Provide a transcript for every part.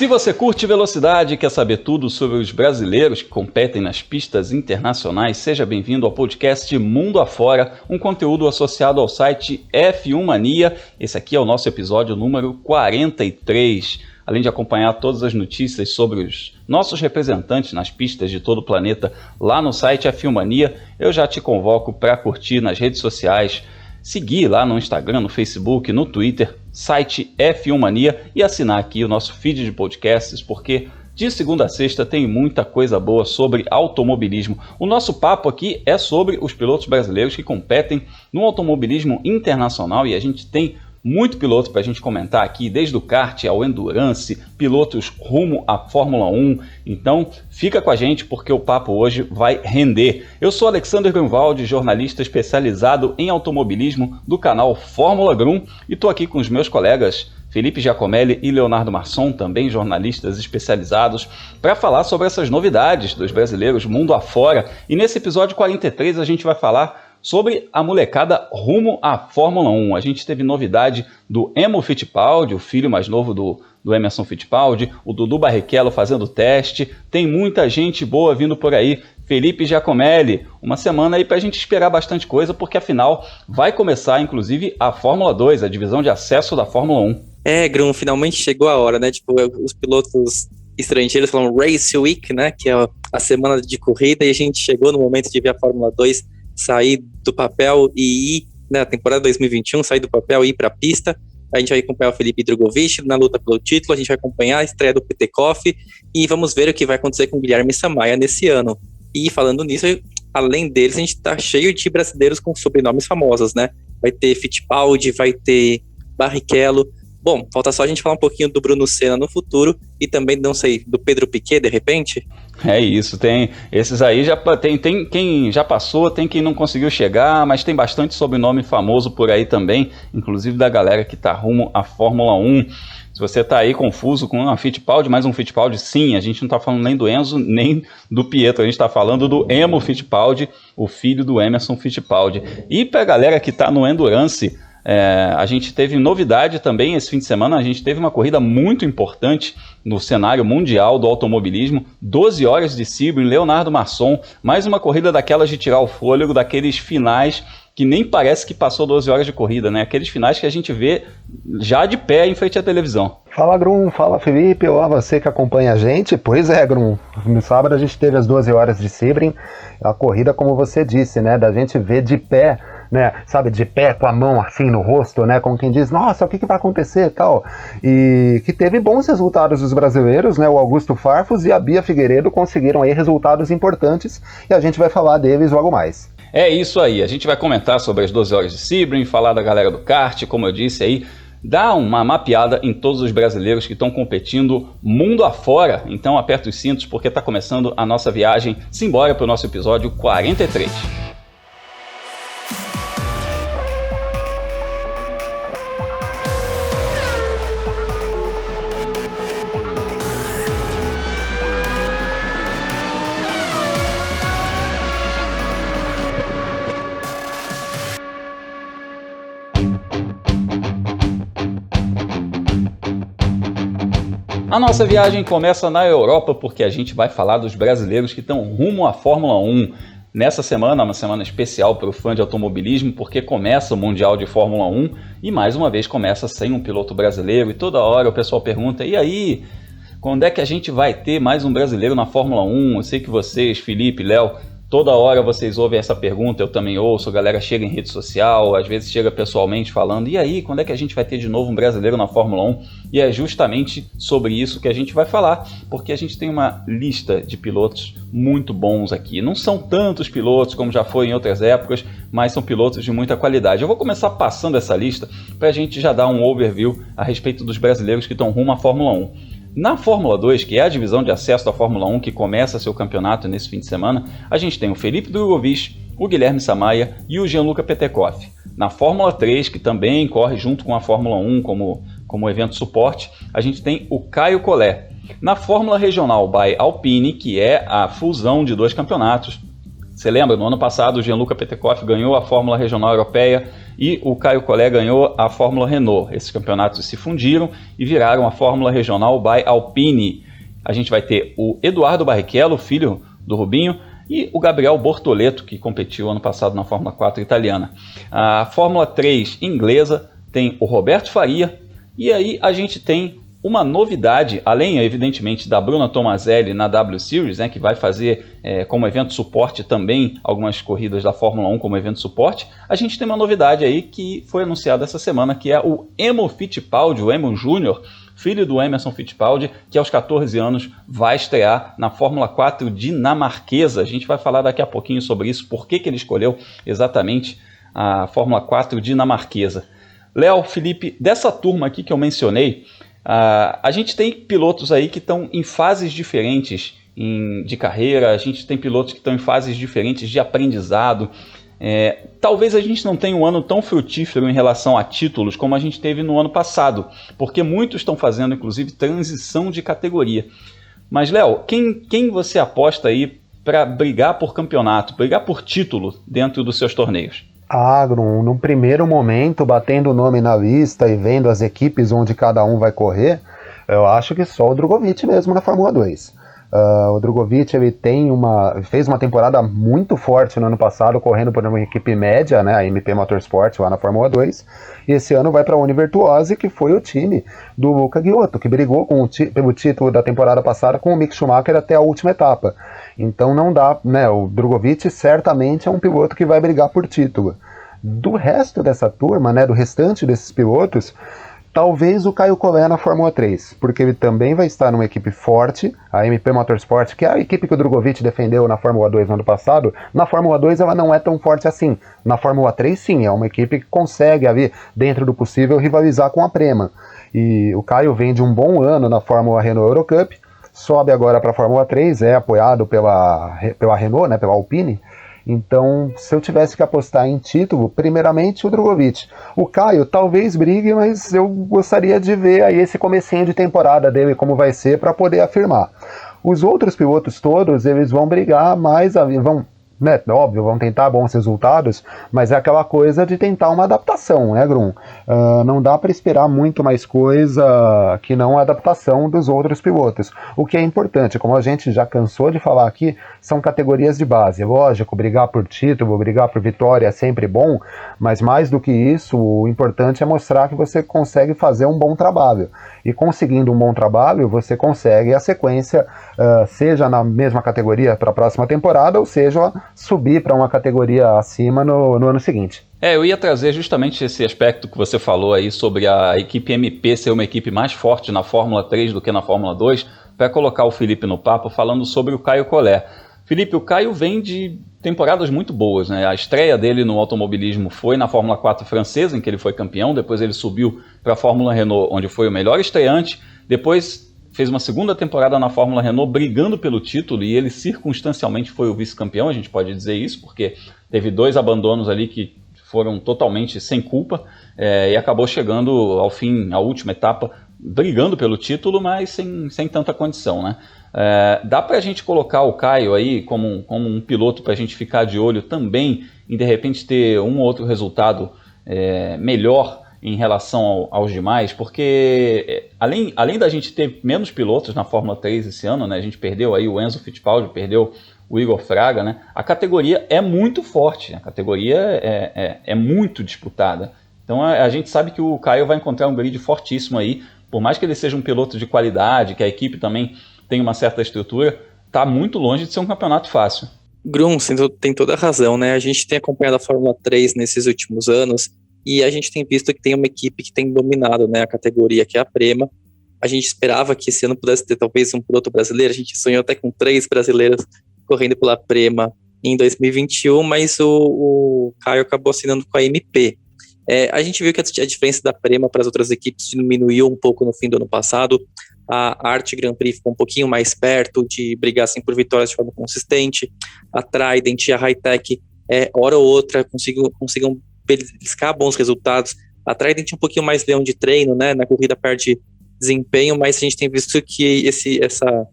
Se você curte velocidade e quer saber tudo sobre os brasileiros que competem nas pistas internacionais, seja bem-vindo ao podcast Mundo Afora, um conteúdo associado ao site F1 Mania. Esse aqui é o nosso episódio número 43. Além de acompanhar todas as notícias sobre os nossos representantes nas pistas de todo o planeta lá no site F1 Mania, eu já te convoco para curtir nas redes sociais, seguir lá no Instagram, no Facebook, no Twitter, site F1 Mania e assinar aqui o nosso feed de podcasts, porque de segunda a sexta tem muita coisa boa sobre automobilismo. O nosso papo aqui é sobre os pilotos brasileiros que competem no automobilismo internacional e a gente tem muito piloto para a gente comentar aqui, desde o kart ao endurance, pilotos rumo à Fórmula 1. Então fica com a gente porque o papo hoje vai render. Eu sou Alexander Grunwald, jornalista especializado em automobilismo do canal Fórmula Grum e estou aqui com os meus colegas Felipe Giacomelli e Leonardo Marçom, também jornalistas especializados, para falar sobre essas novidades dos brasileiros mundo afora. E nesse episódio 43 a gente vai falar sobre a molecada rumo à Fórmula 1. A gente teve novidade do Emo Fittipaldi, o filho mais novo do Emerson Fittipaldi, o Dudu Barrichello fazendo teste. Tem muita gente boa vindo por aí. Felipe Giacomelli, uma semana aí para a gente esperar bastante coisa, porque afinal vai começar inclusive a Fórmula 2, a divisão de acesso da Fórmula 1. Grum, finalmente chegou a hora, né? Tipo, os pilotos estrangeiros falam Race Week, né? Que é a semana de corrida, e a gente chegou no momento de ver a Fórmula 2 sair do papel e ir, né, a temporada 2021, sair do papel e ir para a pista. A gente vai acompanhar o Felipe Drogovic na luta pelo título, a gente vai acompanhar a estreia do Petekoff e vamos ver o que vai acontecer com o Guilherme Samaia nesse ano. E falando nisso, além deles, a gente está cheio de brasileiros com sobrenomes famosos, né? Vai ter Fittipaldi, vai ter Barrichello. Bom, falta só a gente falar um pouquinho do Bruno Senna no futuro e também, não sei, do Pedro Piquet, de repente? É isso, tem esses aí, tem quem já passou, tem quem não conseguiu chegar, mas tem bastante sobrenome famoso por aí também, inclusive da galera que tá rumo à Fórmula 1. Se você tá aí confuso com a Fittipaldi, mais um Fittipaldi, sim, a gente não tá falando nem do Enzo, nem do Pietro, a gente tá falando do Emo Fittipaldi, o filho do Emerson Fittipaldi. E pra galera que tá no Endurance, a gente teve novidade também esse fim de semana, a gente teve uma corrida muito importante no cenário mundial do automobilismo, 12 horas de Sebring, Leonardo Marçom, mais uma corrida daquelas de tirar o fôlego, daqueles finais que nem parece que passou 12 horas de corrida, né? Aqueles finais que a gente vê já de pé em frente à televisão. Fala, Grum, fala, Felipe, olá, você que acompanha a gente. Pois é, Grum, no sábado a gente teve as 12 horas de Sebring, a corrida, como você disse, né, da gente ver de pé, né, sabe, de pé com a mão assim no rosto, né, como quem diz, nossa, o que vai acontecer e tal, e que teve bons resultados dos brasileiros, né, o Augusto Farfus e a Bia Figueiredo conseguiram aí resultados importantes e a gente vai falar deles logo mais. É isso aí, a gente vai comentar sobre as 12 horas de Sebring, falar da galera do kart, como eu disse aí, dar uma mapeada em todos os brasileiros que estão competindo mundo afora. Então aperta os cintos porque está começando a nossa viagem. Simbora para o nosso episódio 43. A nossa viagem começa na Europa porque a gente vai falar dos brasileiros que estão rumo à Fórmula 1. Nessa semana, uma semana especial para o fã de automobilismo, porque começa o Mundial de Fórmula 1 e mais uma vez começa sem um piloto brasileiro. E toda hora o pessoal pergunta, e aí, quando é que a gente vai ter mais um brasileiro na Fórmula 1? Eu sei que vocês, Felipe, Léo, toda hora vocês ouvem essa pergunta, eu também ouço, a galera chega em rede social, às vezes chega pessoalmente falando, e aí, quando é que a gente vai ter de novo um brasileiro na Fórmula 1? E é justamente sobre isso que a gente vai falar, porque a gente tem uma lista de pilotos muito bons aqui. Não são tantos pilotos como já foi em outras épocas, mas são pilotos de muita qualidade. Eu vou começar passando essa lista para a gente já dar um overview a respeito dos brasileiros que estão rumo à Fórmula 1. Na Fórmula 2, que é a divisão de acesso da Fórmula 1 que começa seu campeonato nesse fim de semana, a gente tem o Felipe Drogovic, o Guilherme Samaia e o Gianluca Petekoff. Na Fórmula 3, que também corre junto com a Fórmula 1 como evento suporte, a gente tem o Caio Collet. Na Fórmula Regional by Alpine, que é a fusão de dois campeonatos, você lembra, no ano passado o Gianluca Petekoff ganhou a Fórmula Regional Europeia e o Caio Collet ganhou a Fórmula Renault. Esses campeonatos se fundiram e viraram a Fórmula Regional by Alpine. A gente vai ter o Eduardo Barrichello, filho do Rubinho, e o Gabriel Bortoleto, que competiu ano passado na Fórmula 4 italiana. A Fórmula 3 inglesa tem o Roberto Faria, e aí a gente tem uma novidade, além, evidentemente, da Bruna Tomazelli na W Series, né, que vai fazer como evento suporte também algumas corridas da Fórmula 1 como evento suporte. A gente tem uma novidade aí que foi anunciada essa semana, que é o Emo Fittipaldi, o Emo Júnior, filho do Emerson Fittipaldi, que aos 14 anos vai estrear na Fórmula 4 dinamarquesa. A gente vai falar daqui a pouquinho sobre isso, por que ele escolheu exatamente a Fórmula 4 dinamarquesa. Léo, Felipe, dessa turma aqui que eu mencionei, a gente tem pilotos aí que estão em fases diferentes de carreira, a gente tem pilotos que estão em fases diferentes de aprendizado. Talvez a gente não tenha um ano tão frutífero em relação a títulos como a gente teve no ano passado, porque muitos estão fazendo, inclusive, transição de categoria. Mas, Léo, quem você aposta aí para brigar por campeonato, brigar por título dentro dos seus torneios? Agro, num primeiro momento, batendo o nome na lista e vendo as equipes onde cada um vai correr, eu acho que só o Drogovic mesmo na Fórmula 2. O Drogovic ele fez uma temporada muito forte no ano passado, correndo por uma equipe média, né, a MP Motorsport lá na Fórmula 2, e esse ano vai para a Univirtuose, que foi o time do Luca Ghiotto, que brigou pelo título da temporada passada com o Mick Schumacher até a última etapa. Então não dá, né, o Drogovic certamente é um piloto que vai brigar por título. Do resto dessa turma, né, do restante desses pilotos, talvez o Caio Collet na Fórmula 3, porque ele também vai estar numa equipe forte, a MP Motorsport, que é a equipe que o Drogovic defendeu na Fórmula 2 no ano passado. Na Fórmula 2 ela não é tão forte assim. Na Fórmula 3 sim, é uma equipe que consegue ali, dentro do possível, rivalizar com a Prema. E o Caio vem de um bom ano na Fórmula Renault Eurocup, sobe agora para a Fórmula 3, é apoiado pela Renault, né, pela Alpine. Então, se eu tivesse que apostar em título, primeiramente o Drogovic. O Caio talvez brigue, mas eu gostaria de ver aí esse comecinho de temporada dele, como vai ser, para poder afirmar. Os outros pilotos todos, eles vão brigar mais, né, óbvio, vão tentar bons resultados, mas é aquela coisa de tentar uma adaptação, né, Grum? Não dá para esperar muito mais coisa que não a adaptação dos outros pilotos. O que é importante, como a gente já cansou de falar aqui, são categorias de base. Lógico, brigar por título, brigar por vitória é sempre bom, mas mais do que isso, o importante é mostrar que você consegue fazer um bom trabalho. E conseguindo um bom trabalho, você consegue a sequência, seja na mesma categoria para a próxima temporada, ou seja, subir para uma categoria acima no ano seguinte. Eu ia trazer justamente esse aspecto que você falou aí sobre a equipe MP ser uma equipe mais forte na Fórmula 3 do que na Fórmula 2, para colocar o Felipe no papo falando sobre o Caio Collet. Felipe, o Caio vem de temporadas muito boas, né? A estreia dele no automobilismo foi na Fórmula 4 francesa, em que ele foi campeão, depois ele subiu para a Fórmula Renault, onde foi o melhor estreante, depois fez uma segunda temporada na Fórmula Renault brigando pelo título, e ele circunstancialmente foi o vice-campeão, a gente pode dizer isso, porque teve 2 abandonos ali que foram totalmente sem culpa, e acabou chegando ao fim, à última etapa, brigando pelo título, mas sem tanta condição, né? Dá para a gente colocar o Caio aí como um piloto para a gente ficar de olho também em de repente ter um ou outro resultado melhor em relação aos demais, porque além da gente ter menos pilotos na Fórmula 3 esse ano, né, a gente perdeu aí o Enzo Fittipaldi, perdeu o Igor Fraga, né, a categoria é muito forte, a categoria é muito disputada. Então a gente sabe que o Caio vai encontrar um grid fortíssimo aí, por mais que ele seja um piloto de qualidade, que a equipe também tem uma certa estrutura, está muito longe de ser um campeonato fácil. Grum, tem toda a razão, né? A gente tem acompanhado a Fórmula 3 nesses últimos anos e a gente tem visto que tem uma equipe que tem dominado, né, a categoria, que é a Prema. A gente esperava que esse ano pudesse ter talvez um piloto brasileiro, a gente sonhou até com 3 brasileiros correndo pela Prema em 2021, mas o Caio acabou assinando com a MP. A gente viu que a diferença da Prema para as outras equipes diminuiu um pouco no fim do ano passado. A Arte Grand Prix ficou um pouquinho mais perto de brigar assim, por vitórias de forma consistente. A Trident e a Hightech, hora ou outra, consigam beliscar bons resultados. A Trident é um pouquinho mais leão de treino, né? Na corrida perde desempenho, mas a gente tem visto que essa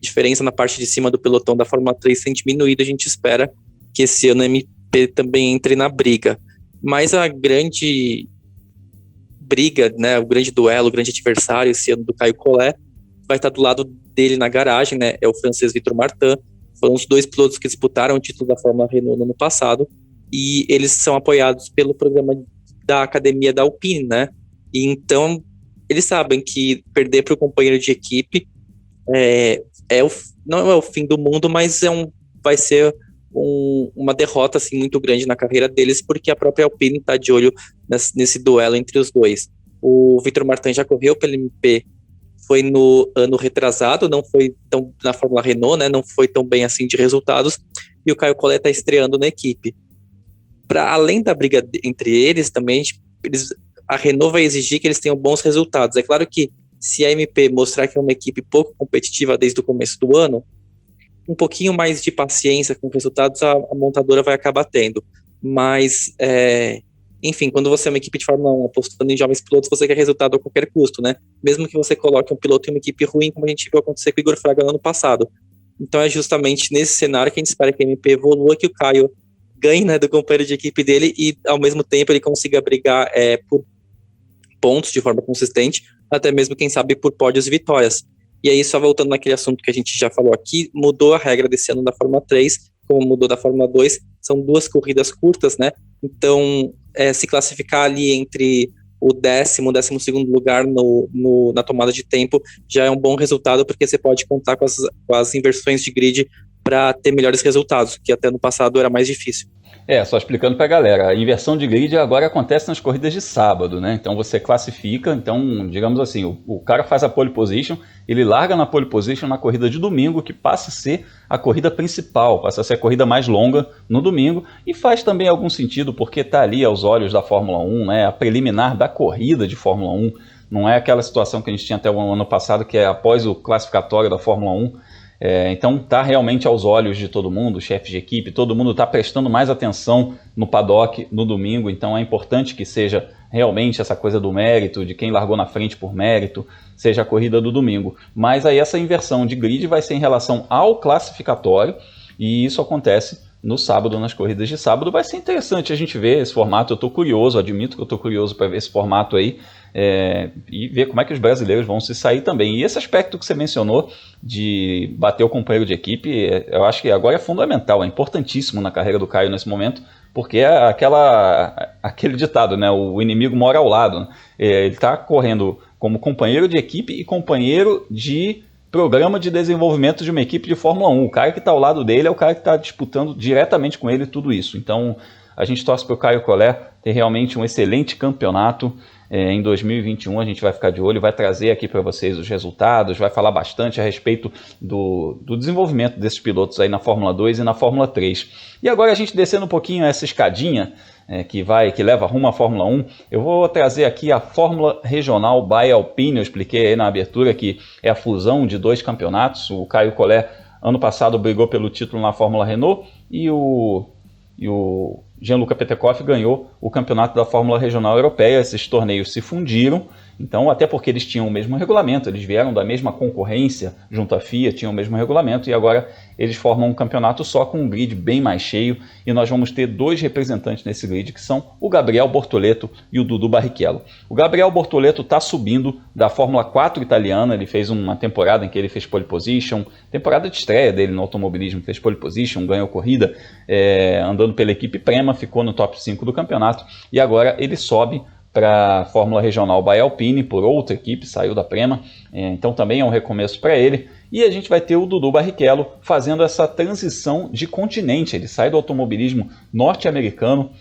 diferença na parte de cima do pelotão da Fórmula 3 tem diminuído. A gente espera que esse ano a MP também entre na briga. Mas a grande briga, né, o grande duelo, o grande adversário esse ano do Caio Collet vai estar do lado dele na garagem, né, é o francês Victor Martin. Foram os dois pilotos que disputaram o título da Fórmula Renault no ano passado, e eles são apoiados pelo programa da academia da Alpine, né, e então eles sabem que perder para o companheiro de equipe não é o fim do mundo, mas vai ser uma derrota assim, muito grande na carreira deles, porque a própria Alpine está de olho nesse duelo entre os dois. O Victor Martin já correu pela MP, foi no ano retrasado, não foi tão na Fórmula Renault, né, não foi tão bem assim de resultados, e o Caio Collet está estreando na equipe. Além da briga entre eles, também a Renault vai exigir que eles tenham bons resultados. É claro que se a MP mostrar que é uma equipe pouco competitiva desde o começo do ano, um pouquinho mais de paciência com os resultados a montadora vai acabar tendo. Mas, enfim, quando você é uma equipe de Fórmula 1 apostando em jovens pilotos, você quer resultado a qualquer custo, né? Mesmo que você coloque um piloto em uma equipe ruim, como a gente viu acontecer com o Igor Fraga no ano passado. Então é justamente nesse cenário que a gente espera que a MP evolua, que o Caio ganhe, né, do companheiro de equipe dele e, ao mesmo tempo, ele consiga brigar por pontos de forma consistente, até mesmo, quem sabe, por pódios e vitórias. E aí, só voltando naquele assunto que a gente já falou aqui, mudou a regra desse ano da Fórmula 3, como mudou da Fórmula 2, são 2 corridas curtas, né? Então, se classificar ali entre o 12º lugar na tomada de tempo já é um bom resultado, porque você pode contar com as inversões de grid para ter melhores resultados, que até no passado era mais difícil. Só explicando para a galera, a inversão de grid agora acontece nas corridas de sábado, né? Então você classifica, então, digamos assim, o cara faz a pole position, ele larga na pole position na corrida de domingo, que passa a ser a corrida principal, passa a ser a corrida mais longa no domingo, e faz também algum sentido, porque está ali aos olhos da Fórmula 1, né? A preliminar da corrida de Fórmula 1, não é aquela situação que a gente tinha até o ano passado, que é após o classificatório da Fórmula 1. Então está realmente aos olhos de todo mundo, chefe de equipe, todo mundo está prestando mais atenção no paddock no domingo, então é importante que seja realmente essa coisa do mérito, de quem largou na frente por mérito, seja a corrida do domingo. Mas aí essa inversão de grid vai ser em relação ao classificatório, e isso acontece no sábado, nas corridas de sábado. Vai ser interessante a gente ver esse formato, eu estou curioso, admito que eu estou curioso para ver esse formato aí, e ver como é que os brasileiros vão se sair também. E esse aspecto que você mencionou de bater o companheiro de equipe, eu acho que agora é fundamental, é importantíssimo na carreira do Caio nesse momento, porque é aquele ditado, né? O inimigo mora ao lado, né? Ele está correndo como companheiro de equipe e companheiro de programa de desenvolvimento de uma equipe de Fórmula 1. O cara que está ao lado dele é o cara que está disputando diretamente com ele tudo isso. Então a gente torce para o Caio Collet ter realmente um excelente campeonato. Em 2021 a gente vai ficar de olho, vai trazer aqui para vocês os resultados, vai falar bastante a respeito do desenvolvimento desses pilotos aí na Fórmula 2 e na Fórmula 3. E agora a gente descendo um pouquinho essa escadinha que leva rumo à Fórmula 1, eu vou trazer aqui a Fórmula Regional by Alpine. Eu expliquei aí na abertura que é a fusão de 2 campeonatos. O Caio Collet ano passado brigou pelo título na Fórmula Renault e o Gianluca Petekoff ganhou o campeonato da Fórmula Regional Europeia. Esses torneios se fundiram, então, até porque eles tinham o mesmo regulamento, eles vieram da mesma concorrência junto à FIA, tinham o mesmo regulamento, e agora eles formam um campeonato só com um grid bem mais cheio, e nós vamos ter 2 representantes nesse grid, que são o Gabriel Bortoleto e o Dudu Barrichello. O Gabriel Bortoleto está subindo da Fórmula 4 italiana, ele fez uma temporada em que ele fez pole position, temporada de estreia dele no automobilismo, fez pole position, ganhou corrida, andando pela equipe Prema, ficou no top 5 do campeonato, e agora ele sobe para a Fórmula Regional by Alpine, por outra equipe, saiu da Prema, então também é um recomeço para ele. E a gente vai ter o Dudu Barrichello fazendo essa transição de continente. Ele sai do automobilismo norte-americano,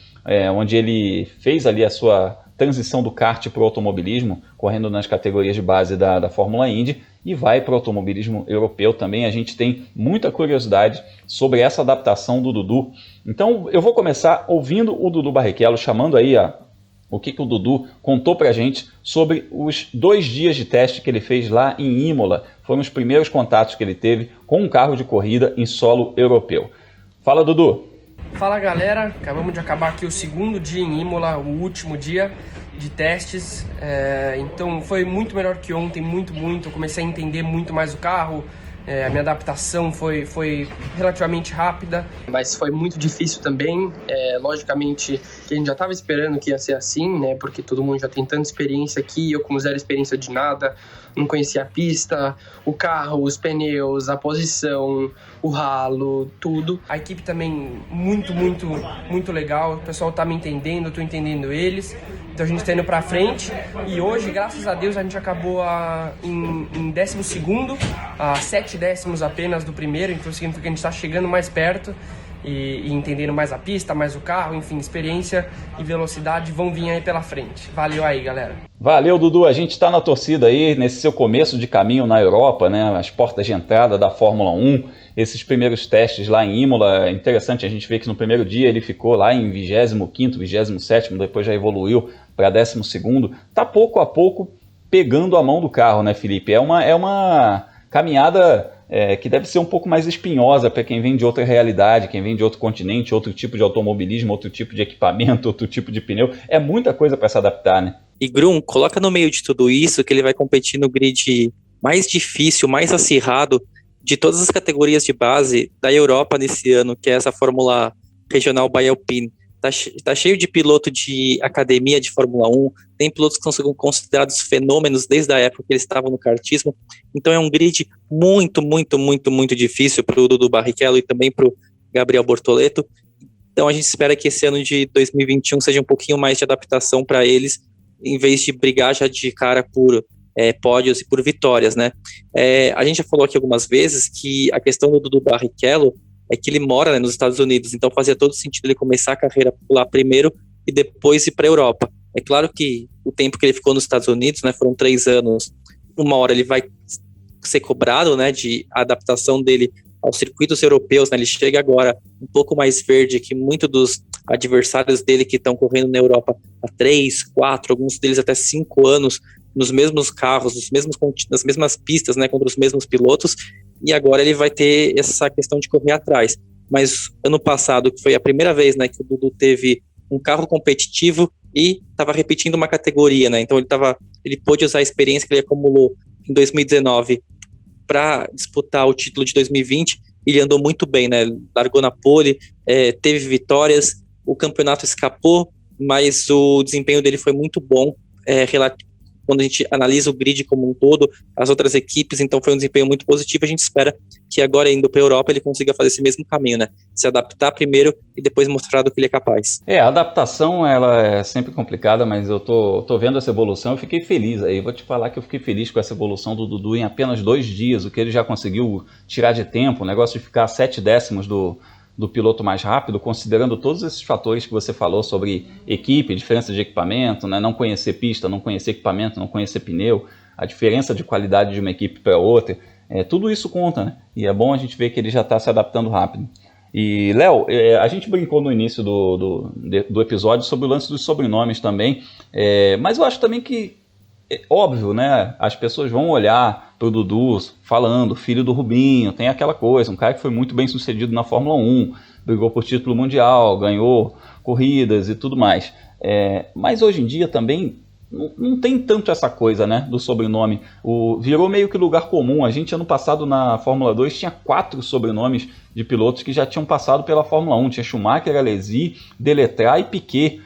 onde ele fez ali a sua transição do kart para o automobilismo, correndo nas categorias de base da Fórmula Indy, e vai para o automobilismo europeu também. A gente tem muita curiosidade sobre essa adaptação do Dudu. Então eu vou começar ouvindo o Dudu Barrichello, chamando aí o que o Dudu contou pra gente sobre os 2 dias de teste que ele fez lá em Imola. Foram os primeiros contatos que ele teve com um carro de corrida em solo europeu. Fala, Dudu! Fala, galera, acabamos de acabar aqui o 2º dia em Imola, o último dia de testes, então foi muito melhor que ontem, muito, eu comecei a entender muito mais o carro, A minha adaptação foi relativamente rápida, mas foi muito difícil também. Logicamente que a gente já estava esperando que ia ser assim, né? Porque todo mundo já tem tanta experiência aqui, eu com zero experiência de nada, não conhecia a pista, o carro, os pneus, a posição, o ralo, tudo. A equipe também muito legal, o pessoal tá me entendendo, eu tô entendendo eles, então a gente tá indo pra frente e hoje, graças a Deus, a gente acabou em 12º, a 7 décimos apenas do primeiro, então significa que a gente tá chegando mais perto e entendendo mais a pista, mais o carro, enfim, experiência e velocidade vão vir aí pela frente. Valeu aí, galera. Valeu, Dudu. A gente está na torcida aí, nesse seu começo de caminho na Europa, né? As portas de entrada da Fórmula 1, esses primeiros testes lá em Imola. É interessante a gente ver que no primeiro dia ele ficou lá em 25º, 27º, depois já evoluiu para 12º. Tá pouco a pouco pegando a mão do carro, né, Felipe? É uma caminhada que deve ser um pouco mais espinhosa para quem vem de outra realidade, quem vem de outro continente, outro tipo de automobilismo, outro tipo de equipamento, outro tipo de pneu. É muita coisa para se adaptar, né? E Grum, coloca no meio de tudo isso que ele vai competir no grid mais difícil, mais acirrado de todas as categorias de base da Europa nesse ano, que é essa Fórmula Regional by Alpine. Tá cheio de piloto de academia de Fórmula 1, tem pilotos que são considerados fenômenos desde a época que eles estavam no kartismo, então é um grid muito difícil para o Dudu Barrichello e também para o Gabriel Bortoleto. Então a gente espera que esse ano de 2021 seja um pouquinho mais de adaptação para eles, em vez de brigar já de cara por pódios e por vitórias, né? A gente já falou aqui algumas vezes que a questão do Dudu Barrichello é que ele mora, né, nos Estados Unidos, então fazia todo sentido ele começar a carreira lá primeiro e depois ir para a Europa. É claro que o tempo que ele ficou nos Estados Unidos, né, foram 3 anos, uma hora ele vai ser cobrado, né, de adaptação dele aos circuitos europeus, né, ele chega agora um pouco mais verde que muitos dos adversários dele que estão correndo na Europa há 3, 4, alguns deles até 5 anos, nos mesmos carros, nas mesmas pistas, né, contra os mesmos pilotos, e agora ele vai ter essa questão de correr atrás. Mas ano passado, que foi a primeira vez, né, que o Dudu teve um carro competitivo e estava repetindo uma categoria, né, então ele pôde usar a experiência que ele acumulou em 2019 para disputar o título de 2020, ele andou muito bem, né, largou na pole, teve vitórias, o campeonato escapou, mas o desempenho dele foi muito bom, quando a gente analisa o grid como um todo, as outras equipes, então foi um desempenho muito positivo. A gente espera que agora, indo para a Europa, ele consiga fazer esse mesmo caminho, né? Se adaptar primeiro e depois mostrar do que ele é capaz. A adaptação ela é sempre complicada, mas eu tô vendo essa evolução, eu fiquei feliz aí. Vou te falar que eu fiquei feliz com essa evolução do Dudu em apenas 2 dias, o que ele já conseguiu tirar de tempo, o negócio de ficar a 7 décimos do piloto mais rápido, considerando todos esses fatores que você falou sobre equipe, diferença de equipamento, né, não conhecer pista, não conhecer equipamento, não conhecer pneu, a diferença de qualidade de uma equipe para outra, tudo isso conta, né? E é bom a gente ver que ele já está se adaptando rápido. E, Léo, a gente brincou no início do episódio sobre o lance dos sobrenomes também, mas eu acho também que óbvio, né? As pessoas vão olhar pro Dudu falando, filho do Rubinho, tem aquela coisa, um cara que foi muito bem sucedido na Fórmula 1, brigou por título mundial, ganhou corridas e tudo mais. Mas hoje em dia também não tem tanto essa coisa, né, do sobrenome. Virou meio que lugar comum. A gente ano passado na Fórmula 2 tinha 4 sobrenomes de pilotos que já tinham passado pela Fórmula 1. Tinha Schumacher, Alesi, Deletraz e Piquet.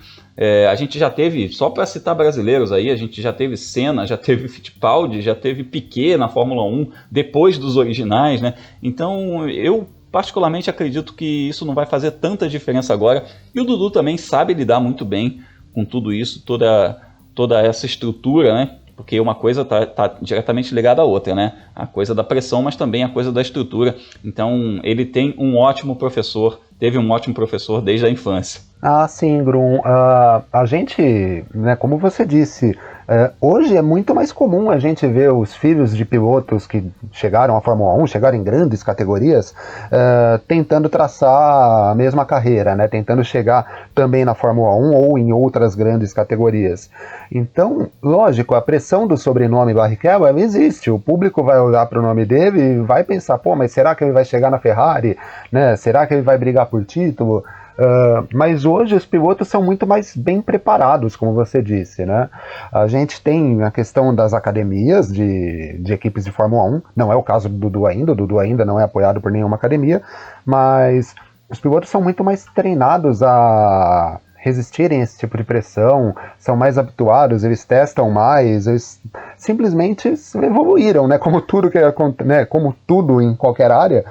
A gente já teve, só para citar brasileiros aí, a gente já teve Senna, já teve Fittipaldi, já teve Piquet na Fórmula 1, depois dos originais, né? Então eu particularmente acredito que isso não vai fazer tanta diferença agora, e o Dudu também sabe lidar muito bem com tudo isso, toda essa estrutura, né? Porque uma coisa tá diretamente ligada à outra, né? A coisa da pressão, mas também a coisa da estrutura. Então ele tem um ótimo professor, teve um ótimo professor desde a infância. Ah, sim, Grum. A gente, né, como você disse, hoje é muito mais comum a gente ver os filhos de pilotos que chegaram à Fórmula 1, chegaram em grandes categorias, tentando traçar a mesma carreira, né, tentando chegar também na Fórmula 1 ou em outras grandes categorias. Então, lógico, a pressão do sobrenome Barrichello, ela existe. O público vai olhar para o nome dele e vai pensar, pô, mas será que ele vai chegar na Ferrari? Né? Será que ele vai brigar por título? Mas hoje os pilotos são muito mais bem preparados, como você disse, né? A gente tem a questão das academias de equipes de Fórmula 1, não é o caso do Dudu ainda, o Dudu ainda não é apoiado por nenhuma academia, mas os pilotos são muito mais treinados a resistirem a esse tipo de pressão, são mais habituados, eles testam mais, eles simplesmente evoluíram, né? Como tudo como tudo em qualquer área,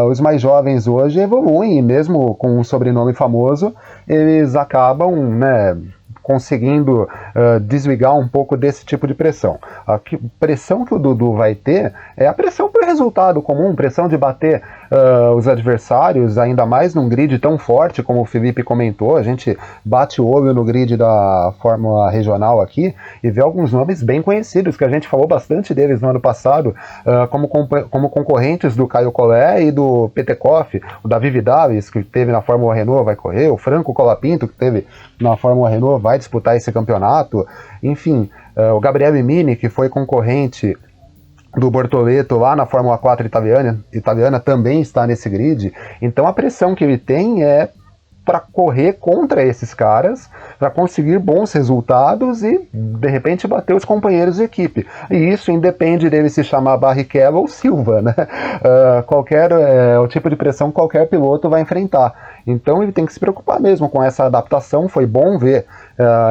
os mais jovens hoje evoluem, e mesmo com um sobrenome famoso, eles acabam, né, conseguindo desligar um pouco desse tipo de pressão. A pressão que o Dudu vai ter é a pressão por resultado comum, pressão de bater os adversários, ainda mais num grid tão forte como o Felipe comentou. A gente bate o olho no grid da Fórmula Regional aqui e vê alguns nomes bem conhecidos, que a gente falou bastante deles no ano passado, como concorrentes do Caio Collet e do Petekoff, o Davi Vidalis, que teve na Fórmula Renault, vai correr, o Franco Colapinto, que teve na Fórmula Renault, vai disputar esse campeonato, enfim, o Gabriel Mini, que foi concorrente do Bortoleto lá na Fórmula 4 italiana, também está nesse grid. Então a pressão que ele tem é para correr contra esses caras, para conseguir bons resultados e, de repente, bater os companheiros de equipe. E isso independe dele se chamar Barrichello ou Silva, né? O tipo de pressão que qualquer piloto vai enfrentar. Então ele tem que se preocupar mesmo com essa adaptação. Foi bom ver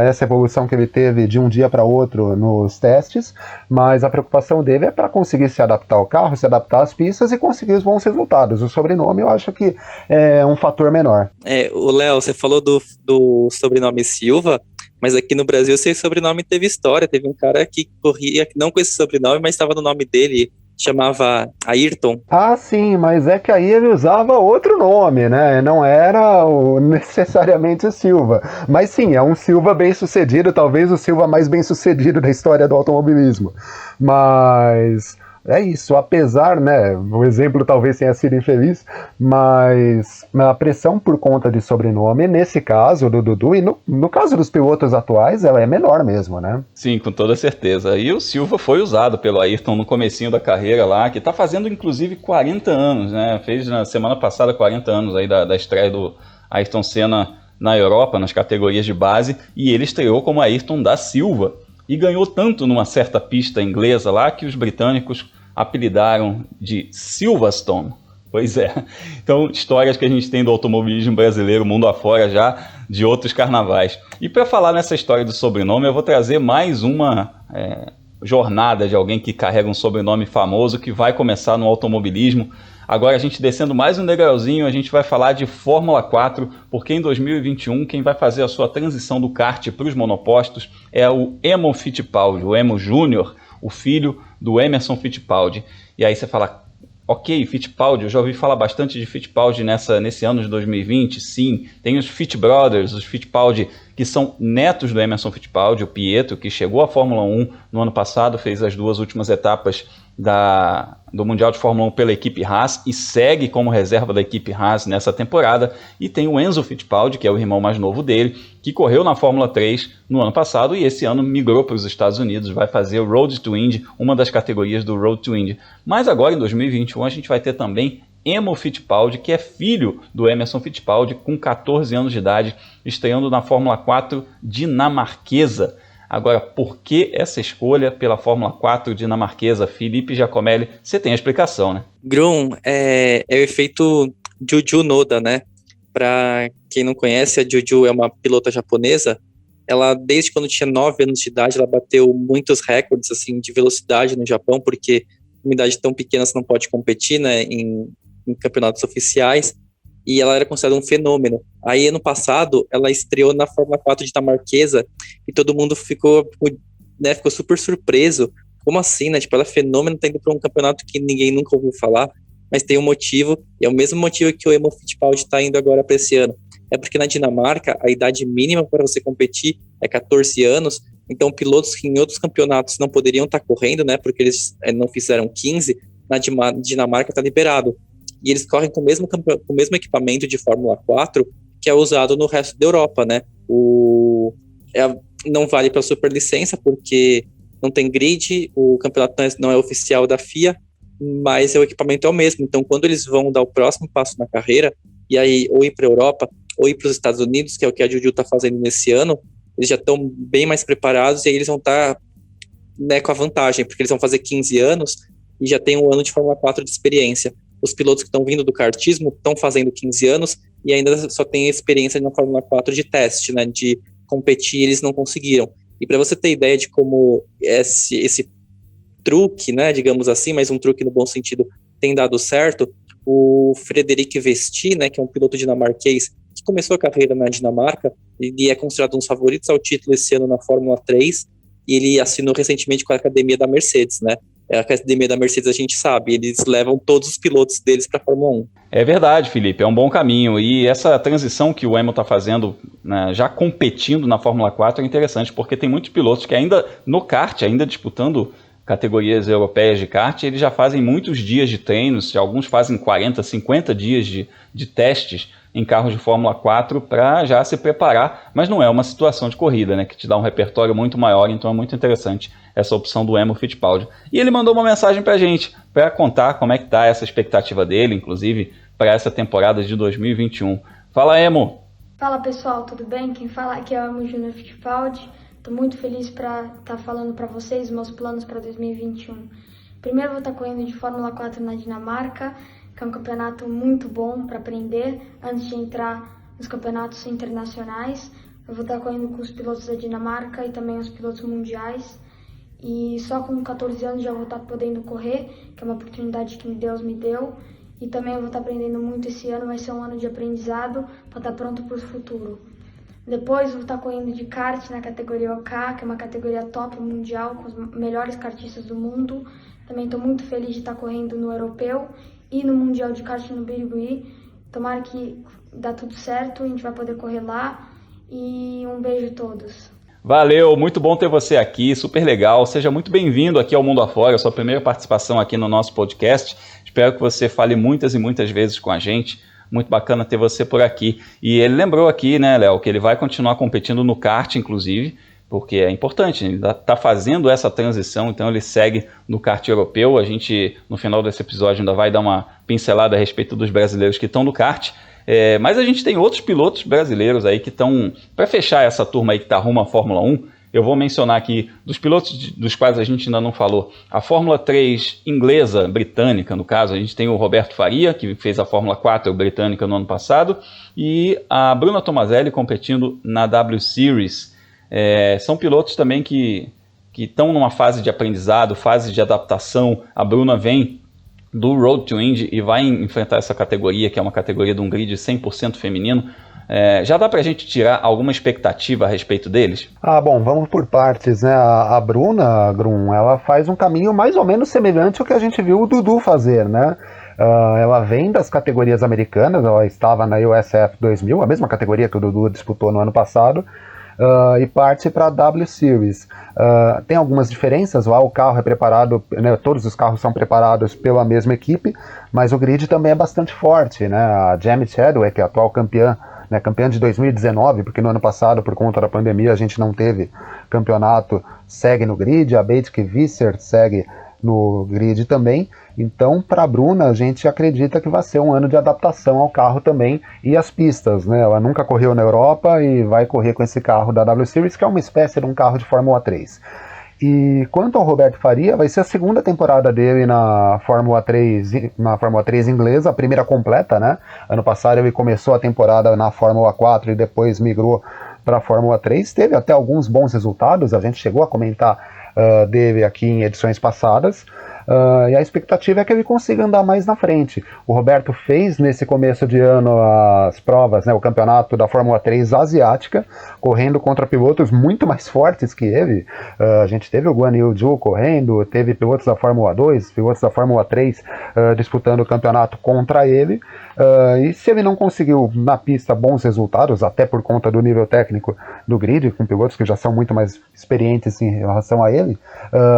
essa evolução que ele teve de um dia para outro nos testes, mas a preocupação dele é para conseguir se adaptar ao carro, se adaptar às pistas e conseguir os bons resultados. O sobrenome eu acho que é um fator menor. O Léo, você falou do sobrenome Silva, mas aqui no Brasil esse sobrenome teve história. Teve um cara que corria não com esse sobrenome, mas estava no nome dele, chamava Ayrton. Ah, sim, mas é que aí ele usava outro nome, né? Não era necessariamente o Silva. Mas sim, é um Silva bem-sucedido, talvez o Silva mais bem-sucedido da história do automobilismo. Mas é isso, apesar, né, o exemplo talvez tenha sido infeliz, mas a pressão por conta de sobrenome, nesse caso do Dudu, e no caso dos pilotos atuais, ela é menor mesmo, né? Sim, com toda certeza. E o Silva foi usado pelo Ayrton no comecinho da carreira lá, que está fazendo inclusive 40 anos, né? Fez na semana passada 40 anos aí da estreia do Ayrton Senna na Europa, nas categorias de base, e ele estreou como Ayrton da Silva. E ganhou tanto numa certa pista inglesa lá que os britânicos apelidaram de Silverstone. Pois é. Então, histórias que a gente tem do automobilismo brasileiro, mundo afora já, de outros carnavais. E para falar nessa história do sobrenome, eu vou trazer mais uma jornada de alguém que carrega um sobrenome famoso que vai começar no automobilismo. Agora, a gente descendo mais um degrauzinho, a gente vai falar de Fórmula 4, porque em 2021 quem vai fazer a sua transição do kart para os monopostos é o Eamon Fittipaldi, o Emo Júnior, o filho do Emerson Fittipaldi. E aí você fala, ok, Fittipaldi, eu já ouvi falar bastante de Fittipaldi nesse ano de 2020, sim. Tem os Fitt Brothers, os Fittipaldi, que são netos do Emerson Fittipaldi, o Pietro, que chegou à Fórmula 1 no ano passado, fez as 2 últimas etapas do Mundial de Fórmula 1 pela equipe Haas e segue como reserva da equipe Haas nessa temporada. E tem o Enzo Fittipaldi, que é o irmão mais novo dele, que correu na Fórmula 3 no ano passado e esse ano migrou para os Estados Unidos, vai fazer o Road to Indy, uma das categorias do Road to Indy. Mas agora, em 2021, a gente vai ter também Emo Fittipaldi, que é filho do Emerson Fittipaldi, com 14 anos de idade, estreando na Fórmula 4 dinamarquesa. Agora, por que essa escolha pela Fórmula 4 dinamarquesa? Felipe Giacomelli, você tem a explicação, né? Grum, é o efeito Juju Noda, né? Para quem não conhece, a Juju é uma pilota japonesa. Ela, desde quando tinha 9 anos de idade, ela bateu muitos recordes assim, de velocidade no Japão, porque uma idade tão pequena você não pode competir, né, em campeonatos oficiais. E ela era considerada um fenômeno. Aí, ano passado, ela estreou na Fórmula 4 dinamarquesa e todo mundo ficou super surpreso. Como assim, né? Tipo, ela é fenômeno, tá indo para um campeonato que ninguém nunca ouviu falar, mas tem um motivo, e é o mesmo motivo que o Emo Fittipaldi está indo agora para esse ano. É porque na Dinamarca, a idade mínima para você competir é 14 anos, então pilotos que em outros campeonatos não poderiam estar correndo, né? Porque eles não fizeram 15, na Dinamarca está liberado. E eles correm com o mesmo equipamento de Fórmula 4 que é usado no resto da Europa, né? Não vale para superlicença, porque não tem grid, o campeonato não é oficial da FIA, mas o equipamento é o mesmo. Então, quando eles vão dar o próximo passo na carreira, e aí ou ir para a Europa, ou ir para os Estados Unidos, que é o que a Juju está fazendo nesse ano, eles já estão bem mais preparados e aí eles vão estar com a vantagem, porque eles vão fazer 15 anos e já tem um ano de Fórmula 4 de experiência. Os pilotos que estão vindo do kartismo estão fazendo 15 anos e ainda só têm experiência na Fórmula 4 de teste, né, de competir, eles não conseguiram. E para você ter ideia de como esse truque, né, digamos assim, mas um truque no bom sentido, tem dado certo, o Frederic Vesti, né, que é um piloto dinamarquês que começou a carreira na Dinamarca e é considerado um dos favoritos ao título esse ano na Fórmula 3, e ele assinou recentemente com a academia da Mercedes, né? A academia da Mercedes a gente sabe, eles levam todos os pilotos deles para a Fórmula 1. É verdade, Felipe, é um bom caminho. E essa transição que o Emo está fazendo, né, já competindo na Fórmula 4, é interessante, porque tem muitos pilotos que ainda no kart, ainda disputando categorias europeias de kart, eles já fazem muitos dias de treinos, alguns fazem 40, 50 dias de testes em carros de Fórmula 4 para já se preparar, mas não é uma situação de corrida, né, que te dá um repertório muito maior, então é muito interessante essa opção do Emo Fittipaldi. E ele mandou uma mensagem para a gente, para contar como é que está essa expectativa dele, inclusive para essa temporada de 2021. Fala, Emo! Fala, pessoal, tudo bem? Quem fala aqui é o Emo Júnior Fittipaldi. Estou muito feliz para estar falando para vocês meus planos para 2021. Primeiro, vou estar correndo de Fórmula 4 na Dinamarca, que é um campeonato muito bom para aprender antes de entrar nos campeonatos internacionais. Eu vou estar correndo com os pilotos da Dinamarca e também os pilotos mundiais. E só com 14 anos já vou estar podendo correr, que é uma oportunidade que Deus me deu. E também eu vou estar aprendendo muito esse ano, vai ser um ano de aprendizado para estar pronto para o futuro. Depois vou estar correndo de kart na categoria OK, que é uma categoria top mundial, com os melhores kartistas do mundo. Também estou muito feliz de estar correndo no europeu e no mundial de kart no Birigui. Tomara que dá tudo certo, a gente vai poder correr lá. E um beijo a todos. Valeu, muito bom ter você aqui, super legal. Seja muito bem-vindo aqui ao Mundo Afora, sua primeira participação aqui no nosso podcast. Espero que você fale muitas e muitas vezes com a gente. Muito bacana ter você por aqui. E ele lembrou aqui, né, Léo, que ele vai continuar competindo no kart, inclusive, porque é importante, ele está fazendo essa transição, então ele segue no kart europeu. A gente, no final desse episódio, ainda vai dar uma pincelada a respeito dos brasileiros que estão no kart. Mas a gente tem outros pilotos brasileiros aí que estão, para fechar essa turma aí que está rumo à Fórmula 1, eu vou mencionar aqui, dos pilotos dos quais a gente ainda não falou, a Fórmula 3 inglesa, britânica, no caso, a gente tem o Roberto Faria, que fez a Fórmula 4 britânica no ano passado, e a Bruna Tomazelli competindo na W Series. São pilotos também que estão numa fase de aprendizado, fase de adaptação. A Bruna vem do Road to Indy e vai enfrentar essa categoria, que é uma categoria de um grid 100% feminino. Já dá pra gente tirar alguma expectativa a respeito deles? Bom, vamos por partes, né? A Bruna, Grum, ela faz um caminho mais ou menos semelhante ao que a gente viu o Dudu fazer, né? Ela vem das categorias americanas, ela estava na USF 2000, a mesma categoria que o Dudu disputou no ano passado, e parte para a W Series. Tem algumas diferenças, lá o carro é preparado, né, todos os carros são preparados pela mesma equipe, mas o grid também é bastante forte, né? A Jamie Chadwick, que é a atual campeã, né, campeã de 2019, porque no ano passado, por conta da pandemia, a gente não teve campeonato, segue no grid, a Bethke Visser segue no grid também. Então, para a Bruna, a gente acredita que vai ser um ano de adaptação ao carro também e às pistas, né? Ela nunca correu na Europa e vai correr com esse carro da W Series, que é uma espécie de um carro de Fórmula 3. E quanto ao Roberto Faria, vai ser a segunda temporada dele na Fórmula 3 inglesa, a primeira completa, né? Ano passado ele começou a temporada na Fórmula 4 e depois migrou para a Fórmula 3. Teve até alguns bons resultados, a gente chegou a comentar dele aqui em edições passadas. E a expectativa é que ele consiga andar mais na frente. O Roberto fez nesse começo de ano as provas, né, o campeonato da Fórmula 3 asiática, correndo contra pilotos muito mais fortes que ele. A gente teve o Guan Yu Zhou correndo, teve pilotos da Fórmula 2, pilotos da Fórmula 3 disputando o campeonato contra ele. E se ele não conseguiu na pista bons resultados, até por conta do nível técnico do grid, com pilotos que já são muito mais experientes em relação a ele,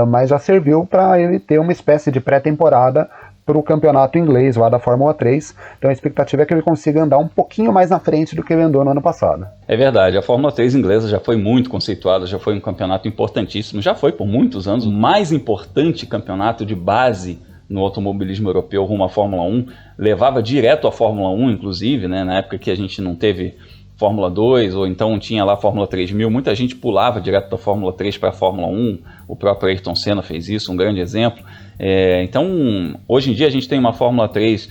mas já serviu para ele ter uma espécie de pré-temporada para o campeonato inglês lá da Fórmula 3, então a expectativa é que ele consiga andar um pouquinho mais na frente do que ele andou no ano passado. É verdade, a Fórmula 3 inglesa já foi muito conceituada, já foi um campeonato importantíssimo, já foi por muitos anos o mais importante campeonato de base no automobilismo europeu rumo à Fórmula 1, levava direto à Fórmula 1, inclusive, né, na época que a gente não teve Fórmula 2, ou então tinha lá a Fórmula 3000, muita gente pulava direto da Fórmula 3 para a Fórmula 1, o próprio Ayrton Senna fez isso, um grande exemplo. Então, hoje em dia a gente tem uma Fórmula 3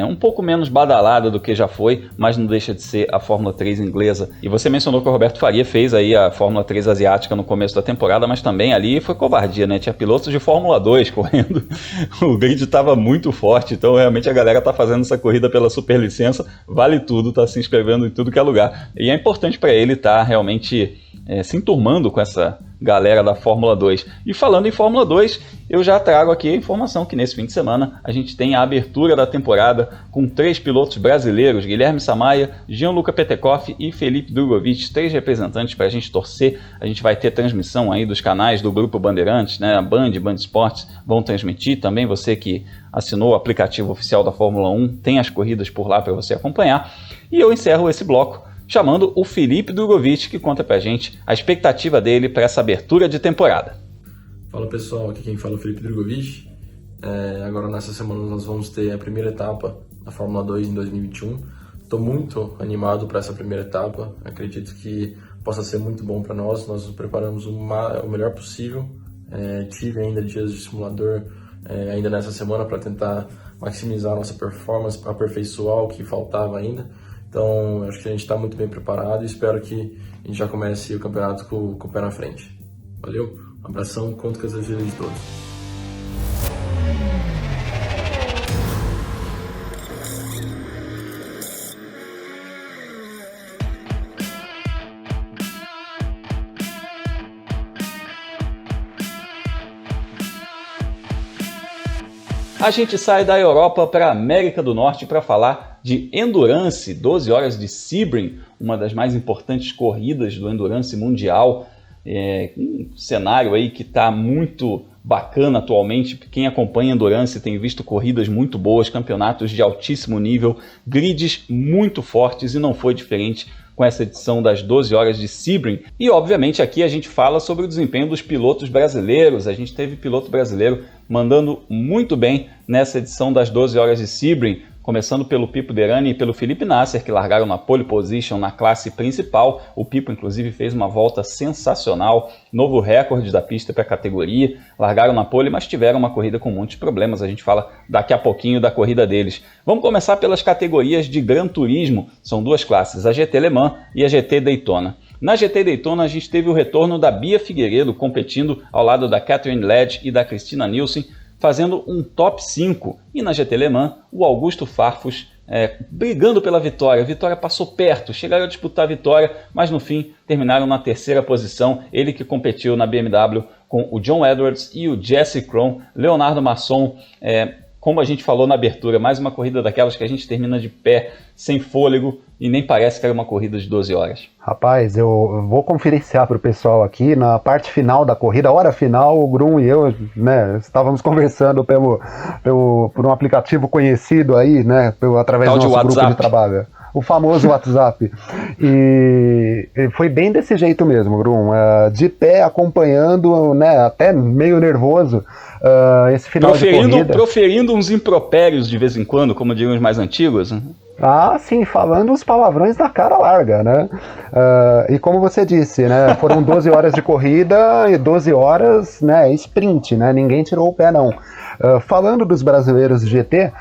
um pouco menos badalada do que já foi, mas não deixa de ser a Fórmula 3 inglesa. E você mencionou que o Roberto Faria fez aí a Fórmula 3 asiática no começo da temporada, mas também ali foi covardia, né? Tinha pilotos de Fórmula 2 correndo, o grid estava muito forte, então realmente a galera tá fazendo essa corrida pela superlicença, vale tudo, tá se inscrevendo em tudo que é lugar. E é importante para ele estar realmente se enturmando com essa galera da Fórmula 2. E falando em Fórmula 2, eu já trago aqui a informação que nesse fim de semana a gente tem a abertura da temporada com 3 pilotos brasileiros, Guilherme Samaia, Gianluca Petekoff e Felipe Drugovich, 3 representantes para a gente torcer. A gente vai ter transmissão aí dos canais do Grupo Bandeirantes, né? A Band Esportes vão transmitir, também você que assinou o aplicativo oficial da Fórmula 1, tem as corridas por lá para você acompanhar. E eu encerro esse bloco chamando o Felipe Drugovich, que conta pra gente a expectativa dele para essa abertura de temporada. Fala pessoal, aqui quem fala é o Felipe Drugovich. Agora nessa semana nós vamos ter a primeira etapa da Fórmula 2 em 2021. Estou muito animado para essa primeira etapa, acredito que possa ser muito bom para nós. Nós nos preparamos o melhor possível, tive ainda dias de simulador ainda nessa semana para tentar maximizar a nossa performance, aperfeiçoar o que faltava ainda. Então, acho que a gente está muito bem preparado e espero que a gente já comece o campeonato com o pé na frente. Valeu, um abração, conto com as ajudas de todos. A gente sai da Europa para a América do Norte para falar de Endurance, 12 horas de Sebring, uma das mais importantes corridas do Endurance mundial, um cenário aí que está muito bacana atualmente. Quem acompanha Endurance tem visto corridas muito boas, campeonatos de altíssimo nível, grids muito fortes e não foi diferente com essa edição das 12 horas de Sebring. E obviamente aqui a gente fala sobre o desempenho dos pilotos brasileiros. A gente teve piloto brasileiro mandando muito bem nessa edição das 12 horas de Sebring, começando pelo Pipo Derani e pelo Felipe Nasser, que largaram na pole position na classe principal. O Pipo, inclusive, fez uma volta sensacional, novo recorde da pista para a categoria. Largaram na pole, mas tiveram uma corrida com muitos problemas. A gente fala daqui a pouquinho da corrida deles. Vamos começar pelas categorias de Gran Turismo. São 2 classes, a GT Le Mans e a GT Daytona. Na GT Daytona, a gente teve o retorno da Bia Figueiredo competindo ao lado da Catherine Ledge e da Cristina Nielsen, fazendo um top 5. E na GT Le Mans, o Augusto Farfus brigando pela vitória. A vitória passou perto, chegaram a disputar a vitória, mas no fim terminaram na 3ª posição. Ele que competiu na BMW com o John Edwards e o Jesse Krohn. Leonardo Masson, como a gente falou na abertura, mais uma corrida daquelas que a gente termina de pé, sem fôlego, e nem parece que era uma corrida de 12 horas. Rapaz, eu vou conferenciar para o pessoal aqui, na parte final da corrida, hora final, o Grum e eu, né, estávamos conversando por um aplicativo conhecido aí, né, através do nosso grupo de trabalho. O famoso WhatsApp. E foi bem desse jeito mesmo, Grum. De pé, acompanhando, né, até meio nervoso, esse final de corrida. Proferindo uns impropérios de vez em quando, como diriam os mais antigos. Ah, sim, falando os palavrões da cara larga, né? E como você disse, né, foram 12 horas de corrida e 12 horas, né, sprint, né? Ninguém tirou o pé, não. Falando dos brasileiros de GT,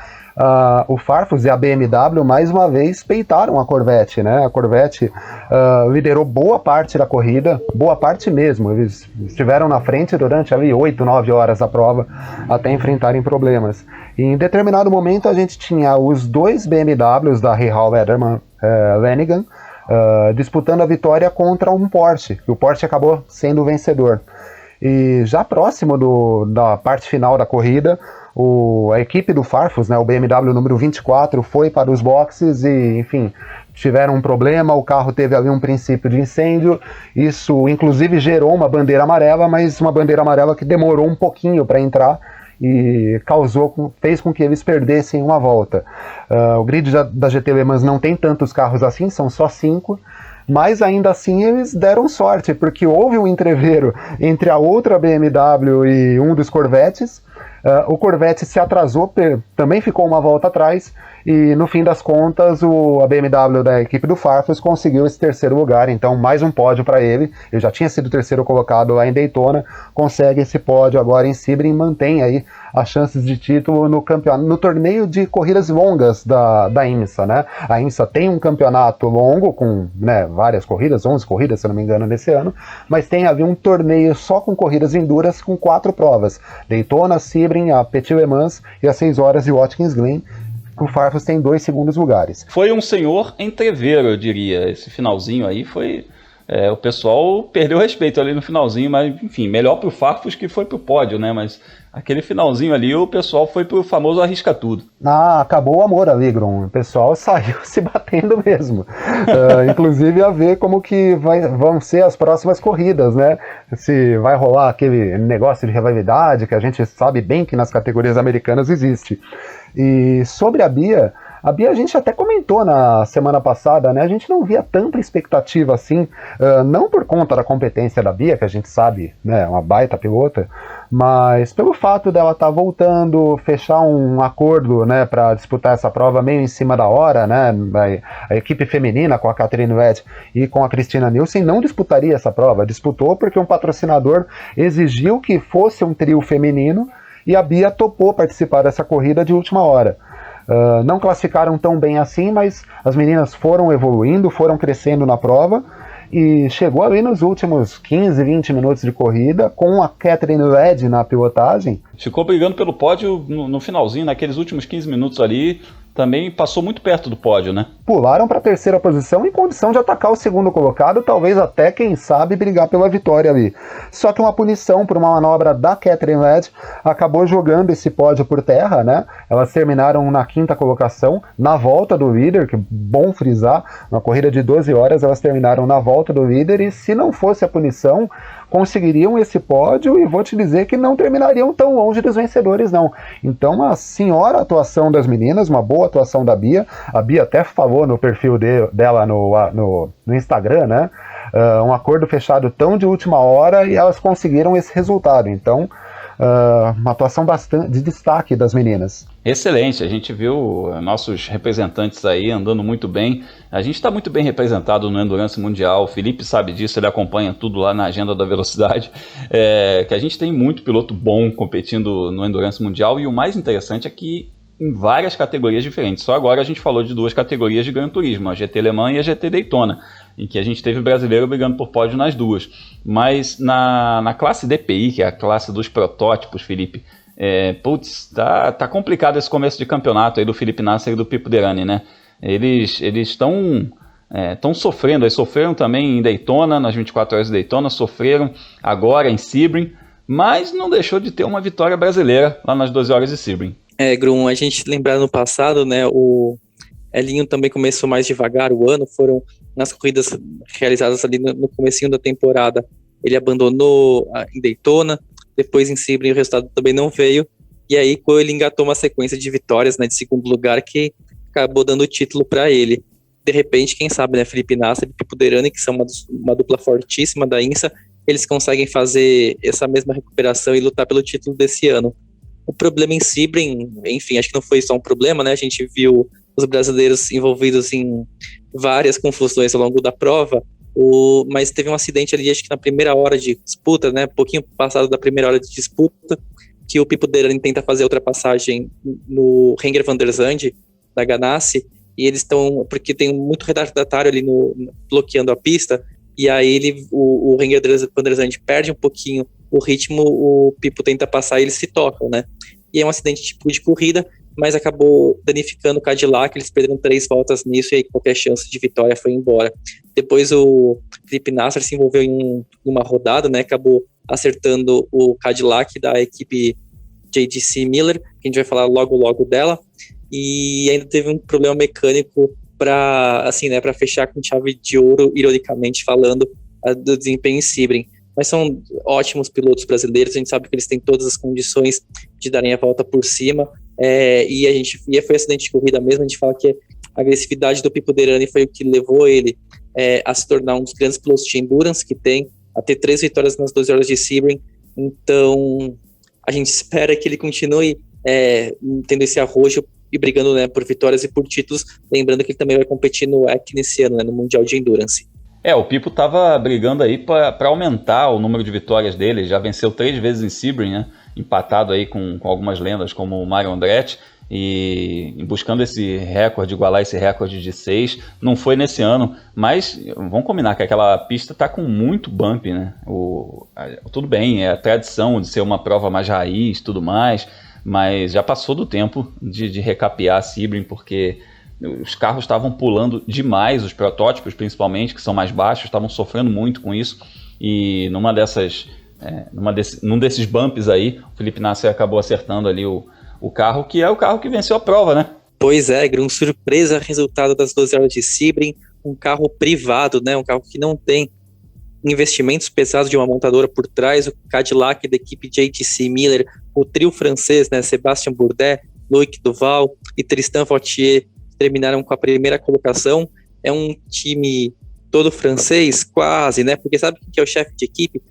o Farfus e a BMW mais uma vez peitaram a Corvette, né? A Corvette liderou boa parte da corrida, boa parte mesmo. Eles estiveram na frente durante ali 8, 9 horas da prova até enfrentarem problemas. E em determinado momento a gente tinha os 2 BMWs da Rahal Lanigan disputando a vitória contra um Porsche, e o Porsche acabou sendo o vencedor. E já próximo da parte final da corrida, a equipe do Farfus, né, o BMW número 24, foi para os boxes e, enfim, tiveram um problema, o carro teve ali um princípio de incêndio, isso inclusive gerou uma bandeira amarela, mas uma bandeira amarela que demorou um pouquinho para entrar e fez com que eles perdessem uma volta. O grid da GT Le Mans não tem tantos carros assim, são só 5, mas ainda assim eles deram sorte, porque houve um entreveiro entre a outra BMW e um dos Corvettes, O Corvette se atrasou, também ficou uma volta atrás, e no fim das contas a BMW da equipe do Farfus conseguiu esse terceiro lugar, então mais um pódio para ele. Ele já tinha sido terceiro colocado lá em Daytona, consegue esse pódio agora em Sebring, mantém aí as chances de título no campeonato, no torneio de corridas longas da IMSA, né? A IMSA tem um campeonato longo com, né, várias corridas, 11 corridas, se eu não me engano, nesse ano, mas tem ali um torneio só com corridas enduras com 4 provas: Daytona, Sebring, a Petit Le Mans e as 6 horas de Watkins Glen. O Farfus tem 2 segundos lugares. Foi um senhor entreveiro, eu diria. Esse finalzinho aí foi... o pessoal perdeu respeito ali no finalzinho, mas enfim, melhor pro Farfus que foi pro pódio, né? Mas aquele finalzinho ali, o pessoal foi pro famoso arrisca tudo. Acabou o amor ali, Grum. O pessoal saiu se batendo mesmo. Inclusive a ver como que vão ser as próximas corridas, né? Se vai rolar aquele negócio de rivalidade que a gente sabe bem que nas categorias americanas existe. E sobre a Bia a gente até comentou na semana passada, né? A gente não via tanta expectativa assim, não por conta da competência da Bia, que a gente sabe, né, é uma baita pilota, mas pelo fato dela estar voltando, fechar um acordo, né, para disputar essa prova meio em cima da hora, né? A equipe feminina com a Catherine Wedd e com a Christina Nielsen não disputaria essa prova, disputou porque um patrocinador exigiu que fosse um trio feminino e a Bia topou participar dessa corrida de última hora. Não classificaram tão bem assim, mas as meninas foram evoluindo, foram crescendo na prova, e chegou ali nos últimos 15, 20 minutos de corrida, com a Catherine Wedd na pilotagem. Ficou brigando pelo pódio no finalzinho, naqueles últimos 15 minutos ali, também passou muito perto do pódio, né? Pularam para a terceira posição em condição de atacar o segundo colocado, talvez até, quem sabe, brigar pela vitória ali. Só que uma punição por uma manobra da Catherine Wedd acabou jogando esse pódio por terra, né? Elas terminaram na 5ª colocação, na volta do líder, que bom frisar, uma corrida de 12 horas elas terminaram na volta do líder, e se não fosse a punição, conseguiriam esse pódio, e vou te dizer que não terminariam tão longe dos vencedores, não. Então, uma senhora atuação das meninas, uma boa atuação da Bia. A Bia até falou no perfil dela no Instagram, né? Um acordo fechado tão de última hora, e elas conseguiram esse resultado. Então, uma atuação bastante de destaque das meninas. Excelente, a gente viu nossos representantes aí andando muito bem. A gente está muito bem representado no Endurance Mundial, o Felipe sabe disso, ele acompanha tudo lá na agenda da velocidade, que a gente tem muito piloto bom competindo no Endurance Mundial, e o mais interessante é que em várias categorias diferentes. Só agora a gente falou de 2 categorias de Gran Turismo, a GT Le Mans e a GT Daytona, em que a gente teve brasileiro brigando por pódio nas duas. Mas na classe DPI, que é a classe dos protótipos, Felipe, tá complicado esse começo de campeonato aí do Felipe Nasser e do Pipo Derani, né? Eles estão sofrendo, eles sofreram também em Daytona, nas 24 horas de Daytona, sofreram agora em Sebring, mas não deixou de ter uma vitória brasileira lá nas 12 horas de Sebring. Grum, a gente lembrar no passado, né, o Elinho também começou mais devagar o ano, foram nas corridas realizadas ali no comecinho da temporada, ele abandonou em Daytona, depois em Sebring o resultado também não veio, e aí ele engatou uma sequência de vitórias, né, de segundo lugar, que acabou dando o título para ele. De repente, quem sabe, né, Felipe Nasser e Pipo Derani, que são uma dupla fortíssima da IMSA, eles conseguem fazer essa mesma recuperação e lutar pelo título desse ano. O problema em Sebring, enfim, acho que não foi só um problema, né? A gente viu os brasileiros envolvidos em várias confusões ao longo da prova, mas teve um acidente ali, acho que na primeira hora de disputa, né? Pouquinho passado da primeira hora de disputa, que o Pipo Derani tenta fazer a ultrapassagem no Renger van der Zande, da Ganassi, e eles estão, porque tem muito retardatário ali bloqueando a pista, e aí o Renger van der Zande perde um pouquinho o ritmo, o Pipo tenta passar e eles se tocam, né? E é um acidente tipo de corrida, mas acabou danificando o Cadillac, eles perderam 3 voltas nisso, e aí qualquer chance de vitória foi embora. Depois o Felipe Nasser se envolveu em uma rodada, né? Acabou acertando o Cadillac da equipe JDC Miller, que a gente vai falar logo dela, e ainda teve um problema mecânico para fechar com chave de ouro, ironicamente falando, do desempenho em Sebring. Mas são ótimos pilotos brasileiros, a gente sabe que eles têm todas as condições de darem a volta por cima, e foi acidente de corrida mesmo. A gente fala que a agressividade do Pipo Derani foi o que levou ele a se tornar um dos grandes pilotos de endurance que tem, a ter 3 vitórias nas 12 horas de Sebring. Então a gente espera que ele continue tendo esse arrojo e brigando, né, por vitórias e por títulos, lembrando que ele também vai competir no WEC nesse ano, né, no Mundial de Endurance. O Pipo estava brigando aí para aumentar o número de vitórias dele, já venceu 3 vezes em Sebring, né, empatado aí com algumas lendas como o Mario Andretti, e buscando esse recorde, igualar esse recorde de 6, não foi nesse ano, mas vamos combinar que aquela pista está com muito bump, né? Tudo bem, é a tradição de ser uma prova mais raiz, tudo mais, mas já passou do tempo de recapear a Sebring, porque os carros estavam pulando demais, os protótipos principalmente, que são mais baixos, estavam sofrendo muito com isso, e num desses bumps aí, o Felipe Nasser acabou acertando ali o carro, que é o carro que venceu a prova, né? Pois é, Grum, surpresa resultado das 12 horas de Sebring, um carro privado, né? Um carro que não tem investimentos pesados de uma montadora por trás, o Cadillac da equipe JTC Miller, o trio francês, né? Sébastien Bourdais, Loïc Duval e Tristan Vautier terminaram com a primeira colocação. É um time todo francês, quase, né? Porque sabe quem que é o chefe de equipe?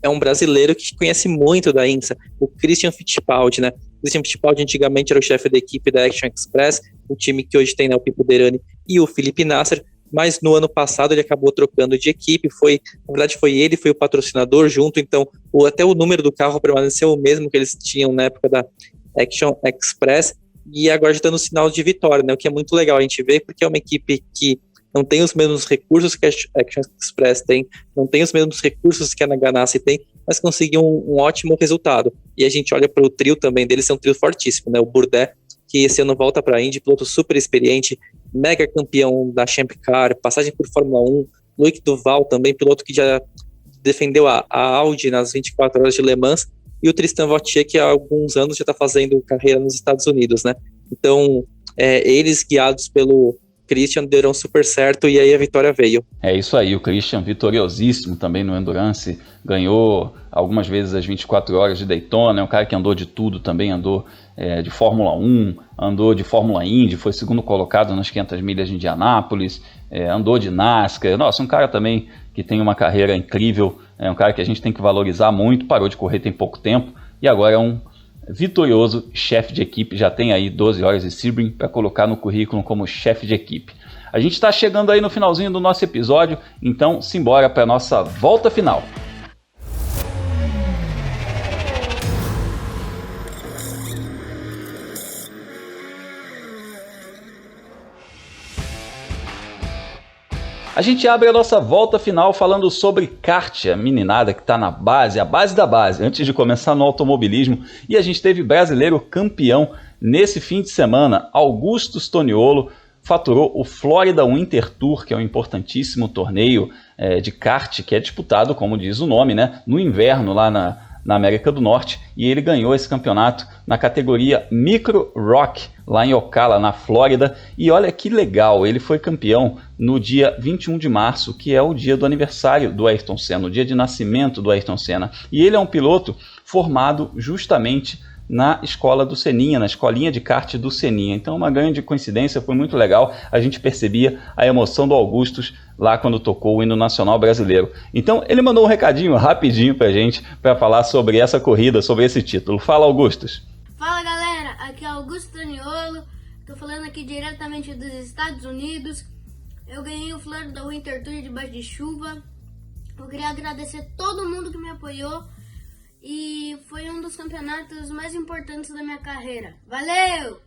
É um brasileiro que conhece muito da INSA, o Christian Fittipaldi, né? O Christian Fittipaldi antigamente era o chefe da equipe da Action Express, o time que hoje tem, né, o Pipo Derani e o Felipe Nasser, mas no ano passado ele acabou trocando de equipe, na verdade foi o patrocinador junto, então até o número do carro permaneceu o mesmo que eles tinham na época da Action Express, e agora já dando sinal de vitória, né? O que é muito legal a gente ver, porque é uma equipe que não tem os mesmos recursos que a Action Express tem, não tem os mesmos recursos que a Ganassi tem, mas conseguiu um ótimo resultado. E a gente olha para o trio também deles, é um trio fortíssimo, né? O Bourdais, que esse ano volta para a Indy, piloto super experiente, mega campeão da Champ Car, passagem por Fórmula 1, Loïc Duval também, piloto que já defendeu a Audi nas 24 horas de Le Mans, e o Tristan Vautier, que há alguns anos já está fazendo carreira nos Estados Unidos, né? Então, eles guiados pelo Christian deram super certo e aí a vitória veio. É isso aí, o Christian vitoriosíssimo também no Endurance, ganhou algumas vezes as 24 horas de Daytona, é um cara que andou de tudo também, andou de Fórmula 1, andou de Fórmula Indy, foi segundo colocado nas 500 milhas de Indianápolis, andou de NASCAR, nossa, um cara também que tem uma carreira incrível, é um cara que a gente tem que valorizar muito, parou de correr tem pouco tempo e agora é um vitorioso chefe de equipe, já tem aí 12 horas de Sebring para colocar no currículo como chefe de equipe. A gente está chegando aí no finalzinho do nosso episódio, então simbora para a nossa volta final. A gente abre a nossa volta final falando sobre kart, a meninada que está na base, a base da base, antes de começar no automobilismo. E a gente teve brasileiro campeão nesse fim de semana. Augusto Stoniolo faturou o Florida Winter Tour, que é um importantíssimo torneio de kart, que é disputado, como diz o nome, né, no inverno lá na América do Norte, e ele ganhou esse campeonato na categoria Micro Rock, lá em Ocala, na Flórida, e olha que legal, ele foi campeão no dia 21 de março, que é o dia do aniversário do Ayrton Senna, o dia de nascimento do Ayrton Senna, e ele é um piloto formado justamente na escola do Seninha, na escolinha de kart do Seninha. Então uma grande coincidência, foi muito legal, a gente percebia a emoção do Augustus lá quando tocou o hino nacional brasileiro. Então ele mandou um recadinho rapidinho pra gente, para falar sobre essa corrida, sobre esse título. Fala, Augustus! Fala, galera, aqui é Augusto Stoniolo, tô falando aqui diretamente dos Estados Unidos. Eu ganhei o Florida Winter Tour debaixo de chuva. Eu queria agradecer todo mundo que me apoiou. E foi um dos campeonatos mais importantes da minha carreira. Valeu!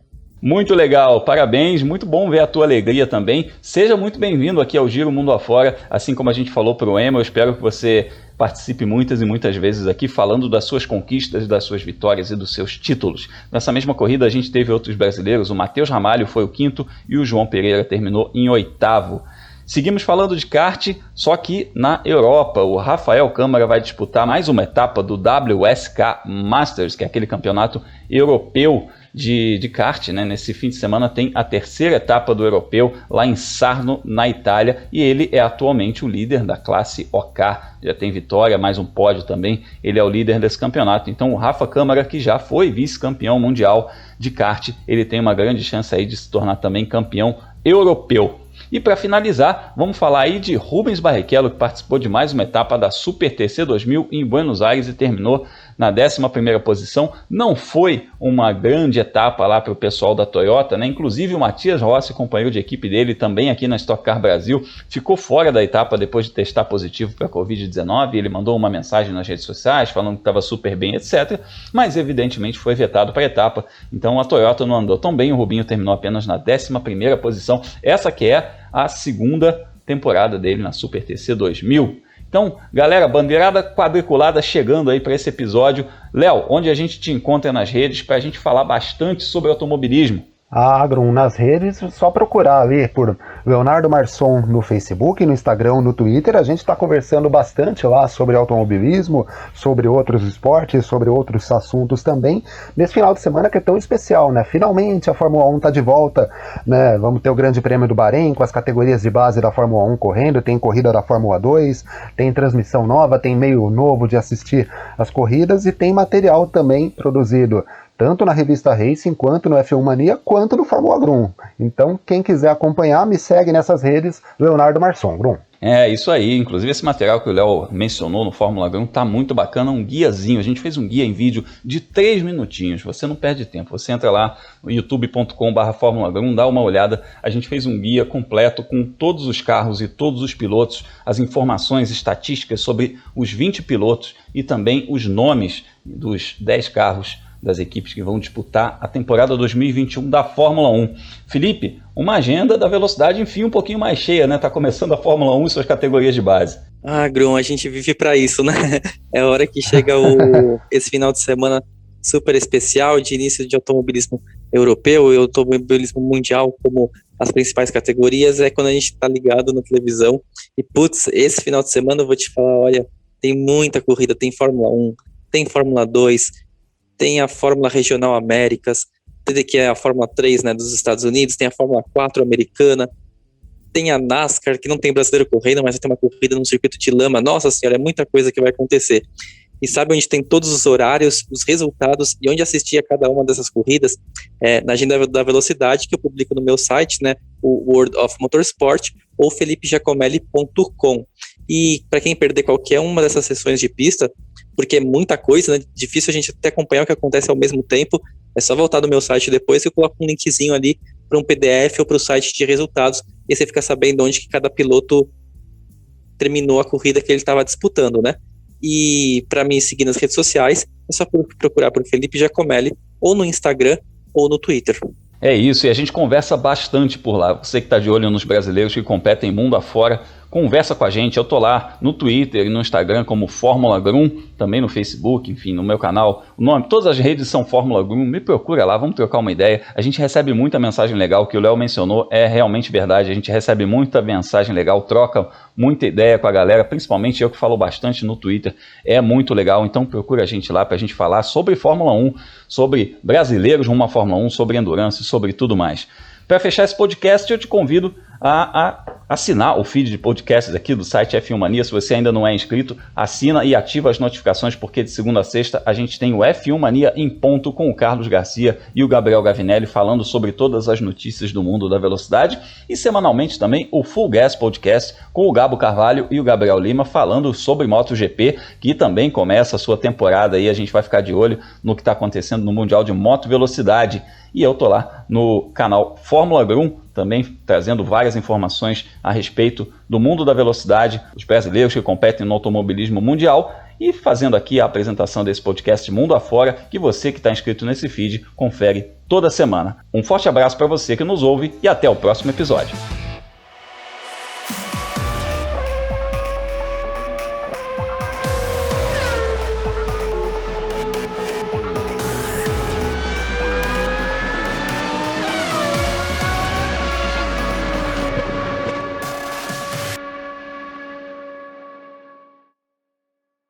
Muito legal, parabéns, muito bom ver a tua alegria também. Seja muito bem-vindo aqui ao Giro Mundo Afora, assim como a gente falou para o Emo, eu espero que você participe muitas e muitas vezes aqui falando das suas conquistas, das suas vitórias e dos seus títulos. Nessa mesma corrida a gente teve outros brasileiros, o Matheus Ramalho foi o 5º e o João Pereira terminou em 8º. Seguimos falando de kart, só que na Europa. O Rafael Câmara vai disputar mais uma etapa do WSK Masters, que é aquele campeonato europeu de kart, né? Nesse fim de semana tem a terceira etapa do europeu lá em Sarno, na Itália, e ele é atualmente o líder da classe OK. Já tem vitória, mais um pódio também, ele é o líder desse campeonato. Então o Rafa Câmara, que já foi vice-campeão mundial de kart, ele tem uma grande chance aí de se tornar também campeão europeu. E para finalizar, vamos falar aí de Rubens Barrichello, que participou de mais uma etapa da Super TC 2000 em Buenos Aires e terminou na 11ª posição. Não foi uma grande etapa lá para o pessoal da Toyota, né? Inclusive o Matias Rossi, companheiro de equipe dele, também aqui na Stock Car Brasil, ficou fora da etapa depois de testar positivo para a Covid-19. Ele mandou uma mensagem nas redes sociais falando que estava super bem, etc. Mas evidentemente foi vetado para a etapa. Então a Toyota não andou tão bem, o Rubinho terminou apenas na 11ª posição. Essa que é a segunda temporada dele na Super TC 2000. Então, galera, bandeirada quadriculada chegando aí para esse episódio. Léo, onde a gente te encontra nas redes para a gente falar bastante sobre automobilismo? Agron, nas redes, só procurar ali por Leonardo Marçom no Facebook, no Instagram, no Twitter. A gente está conversando bastante lá sobre automobilismo, sobre outros esportes, sobre outros assuntos também. Nesse final de semana que é tão especial, né? Finalmente a Fórmula 1 está de volta, né? Vamos ter o Grande Prêmio do Bahrein com as categorias de base da Fórmula 1 correndo, tem corrida da Fórmula 2, tem transmissão nova, tem meio novo de assistir as corridas e tem material também produzido tanto na revista Racing, quanto no F1 Mania, quanto no Fórmula Grum. Então, quem quiser acompanhar, me segue nessas redes, Leonardo Marçom. Grum. É, isso aí. Inclusive esse material que o Léo mencionou no Fórmula Grum tá muito bacana, um guiazinho. A gente fez um guia em vídeo de 3 minutinhos, você não perde tempo. Você entra lá no youtube.com/Fórmula Grum, dá uma olhada. A gente fez um guia completo com todos os carros e todos os pilotos, as informações estatísticas sobre os 20 pilotos e também os nomes dos 10 carros das equipes que vão disputar a temporada 2021 da Fórmula 1. Felipe, uma agenda da velocidade, enfim, um pouquinho mais cheia, né? Tá começando a Fórmula 1 e suas categorias de base. Grum, a gente vive para isso, né? É a hora que chega esse final de semana super especial de início de automobilismo europeu e automobilismo mundial como as principais categorias, é quando a gente tá ligado na televisão e, putz, esse final de semana eu vou te falar, olha, tem muita corrida, tem Fórmula 1, tem Fórmula 2, tem a Fórmula Regional Américas, que é a Fórmula 3, né, dos Estados Unidos, tem a Fórmula 4 americana, tem a NASCAR, que não tem brasileiro correndo, mas vai ter uma corrida no circuito de lama. Nossa senhora, é muita coisa que vai acontecer. E sabe onde tem todos os horários, os resultados e onde assistir a cada uma dessas corridas? Na agenda da velocidade, que eu publico no meu site, né, o World of Motorsport, ou felipejacomelli.com. E para quem perder qualquer uma dessas sessões de pista, porque é muita coisa, né? Difícil a gente até acompanhar o que acontece ao mesmo tempo, é só voltar no meu site depois que eu coloco um linkzinho ali para um PDF ou para o site de resultados, e você fica sabendo onde que cada piloto terminou a corrida que ele estava disputando, né? E para me seguir nas redes sociais, é só procurar por Felipe Giacomelli, ou no Instagram, ou no Twitter. É isso, e a gente conversa bastante por lá. Você que está de olho nos brasileiros que competem mundo afora, conversa com a gente. Eu tô lá no Twitter e no Instagram como Fórmula Grum, também no Facebook, enfim, no meu canal. O nome, todas as redes são Fórmula Grum. Me procura lá, vamos trocar uma ideia. A gente recebe muita mensagem legal, o que o Léo mencionou é realmente verdade. A gente recebe muita mensagem legal, troca muita ideia com a galera, principalmente eu que falo bastante no Twitter. É muito legal, então procura a gente lá pra gente falar sobre Fórmula 1, sobre brasileiros rumo à Fórmula 1, sobre endurance, sobre tudo mais. Para fechar esse podcast, eu te convido a assinar o feed de podcasts aqui do site F1 Mania. Se você ainda não é inscrito, assina e ativa as notificações, porque de segunda a sexta a gente tem o F1 Mania em ponto com o Carlos Garcia e o Gabriel Gavinelli falando sobre todas as notícias do mundo da velocidade, e semanalmente também o Full Gas Podcast com o Gabo Carvalho e o Gabriel Lima falando sobre MotoGP, que também começa a sua temporada e a gente vai ficar de olho no que está acontecendo no Mundial de Moto Velocidade. E eu tô lá no canal Fórmula Grum, também trazendo várias informações a respeito do mundo da velocidade, os brasileiros que competem no automobilismo mundial, e fazendo aqui a apresentação desse podcast Mundo Afora, que você que está inscrito nesse feed confere toda semana. Um forte abraço para você que nos ouve e até o próximo episódio.